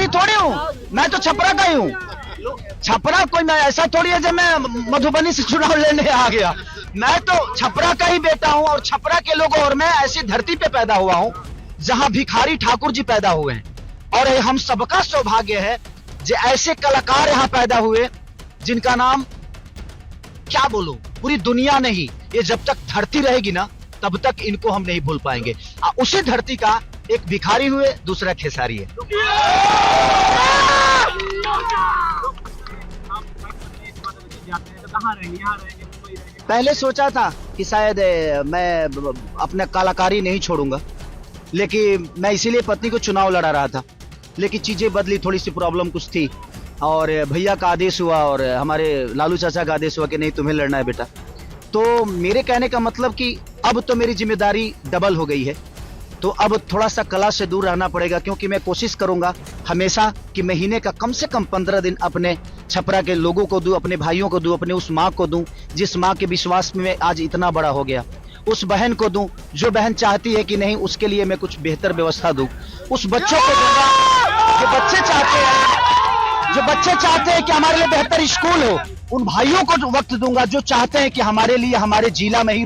बिहारी थोड़ी हूँ, मैं तो छपरा का ही हूँ। छपरा कोई मैं ऐसा थोड़ी है जब मैं मधुबनी से चुनाव लेने आ गया। मैं तो छपरा का ही बेटा हूँ और छपरा के लोग और मैं ऐसी धरती पे पैदा हुआ हूँ जहां भिखारी ठाकुर जी पैदा हुए हैं। और हम सबका सौभाग्य है जो ऐसे कलाकार यहाँ पैदा हुए जिनका नाम क्या बोलूं, पूरी दुनिया नहीं, ये जब तक धरती रहेगी ना तब तक इनको हम नहीं भूल पाएंगे। उसी धरती का एक भिखारी हुए, दूसरा खेसारी है। पहले सोचा था कि शायद मैं अपना कलाकारी नहीं छोड़ूंगा, लेकिन मैं इसीलिए पत्नी को चुनाव लड़ा रहा था। लेकिन चीजें बदली, थोड़ी सी प्रॉब्लम कुछ थी और भैया का आदेश हुआ और हमारे लालू चाचा का आदेश हुआ कि नहीं तुम्हें लड़ना है बेटा। तो मेरे कहने का मतलब कि अब तो मेरी जिम्मेदारी डबल हो गई है, तो अब थोड़ा सा कला से दूर रहना पड़ेगा, क्योंकि मैं कोशिश करूंगा हमेशा कि महीने का कम से कम 15 दिन अपने छपरा के लोगों को दूं, अपने भाइयों को दूं, अपने उस माँ को दूं जिस माँ के विश्वास में आज इतना बड़ा हो गया, उस बहन को दूं जो बहन चाहती है कि नहीं उसके लिए मैं कुछ बेहतर व्यवस्था दूं, उस बच्चों को दूंगा जो बच्चे चाहते हैं कि हमारे लिए बेहतर स्कूल हो, उन भाइयों को वक्त दूंगा जो चाहते हैं कि हमारे लिए हमारे जिला में ही